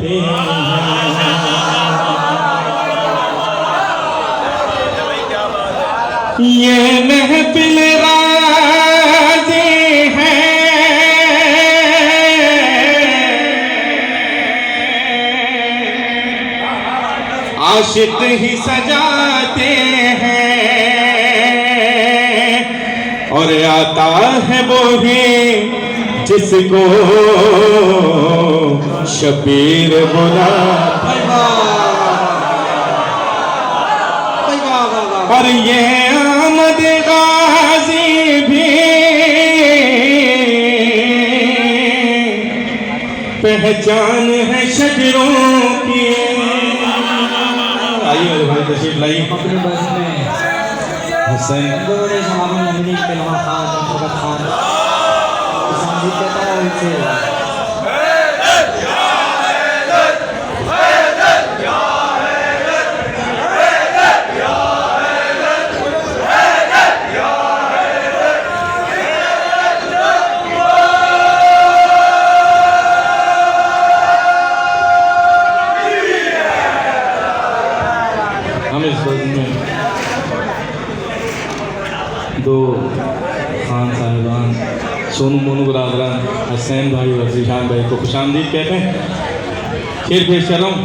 ये महफिल राज़ी है, आशिक ही सजाते हैं, और आता है वो ही जिसको शबीर बुलाते हैं। और ये आमद गाजी भी पहचान है शजरों की। आइए भाई तशरीफ लाइए। अपने बस में हुसैन पहलवान खान फरगत खान संगीत कहता है उनसे हम इस वक्त में दो खान साहिबान सोनू मोनू बरादरान हसैन भाई और जीशान भाई को खुशामदीद कहते हैं। शेर पेश कर रहा हूँ।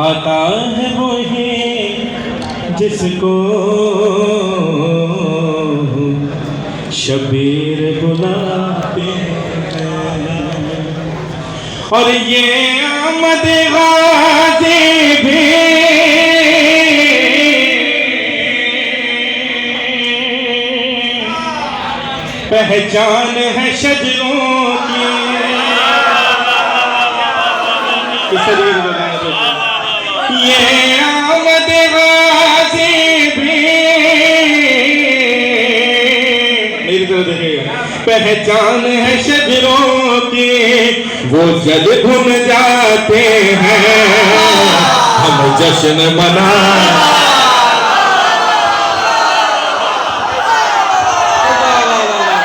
आता है वो ही जिसको शबीर बुलाते हैं, और ये आमद गाज़ी भी पहचान है शजरों की। ये आमद गाज़ी भी, मेरी तरफ देखिएगा, पहचान है शजरों की। वो जल भुन जाते हैं, हम जश्न मना।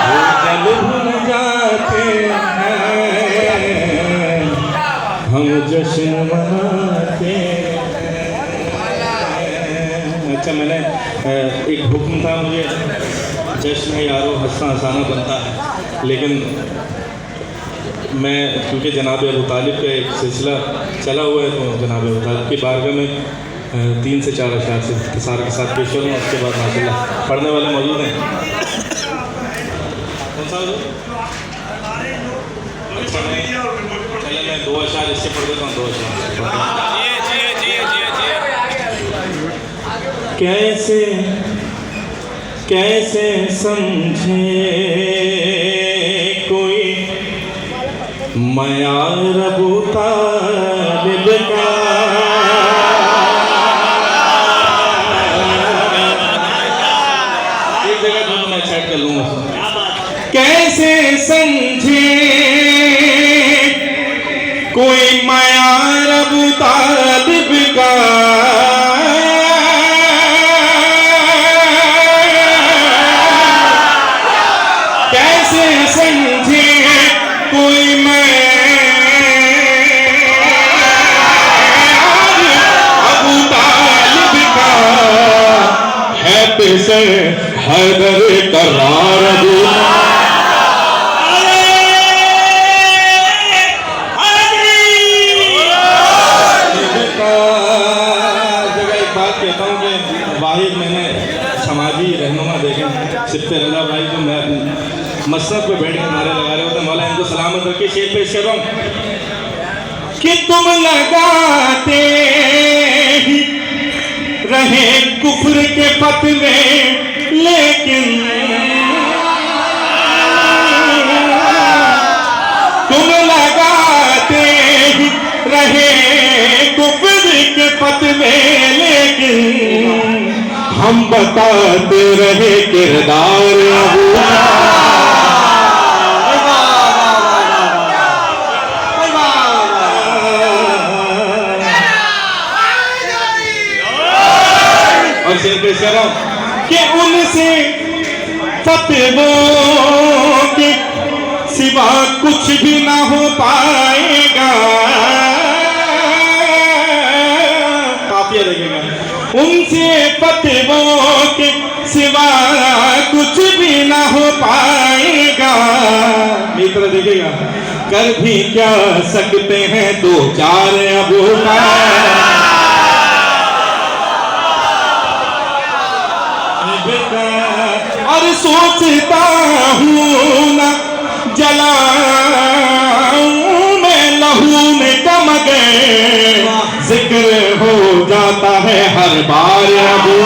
वो जल भुन जाते हैं, हम जश्न मनाते हैं। अच्छा, मैंने एक हुक्म था मुझे, जश्न है यारो हंसना हंसाना बनता है, लेकिन मैं क्योंकि जनाब अबू तालिब का एक सिलसिला चला हुआ है, तो जनाब अबू तालिब की बारगाह में 3 से 4 अशआर से इख्तिसार के साथ पेश करूँ। उसके बाद माशाल्लाह पढ़ने वाले मौजूद हैं। कौन सा चले मैं 2 अशआर इससे पढ़ देता हूँ। 2 अशआर कैसे कैसे समझे कोई मयार अबू तालिब का, एक जगह जो मैं सेट कर लूंगा। कैसे समझे कोई मयार अबू तालिब का, कैसे समझे कोई अबू तालिब का है पेशे हैदर करार अबू कहता हूँ कि वाहिद मैंने समाजी रहनुमा देखे सिफ्ते रजा भाई, जो मैं मसनद पे बैठ के नारे लगा रहे होते, मौला इनको सलामत रखे। शेर पेश कर रहा हूँ कि तुम लगाते ही रहे कुफ्र के फतवे, लेकिन तुम लगाते ही रहे कुफ्र के फतवे, लेकिन हम बताते रहे किरदार अबू। और शेर पेश कर रहा हूं कि उनसे फतवों के सिवा कुछ भी ना हो पाएगा, उनसे फतवों के सिवा कुछ भी ना हो पाएगा। मित्र देखिएगा, कर भी क्या सकते हैं दो चार अबू और सोचता हूँ ना जलाऊं मैं लहू में दम गए, जिक्र हो जाता है हर बार अबू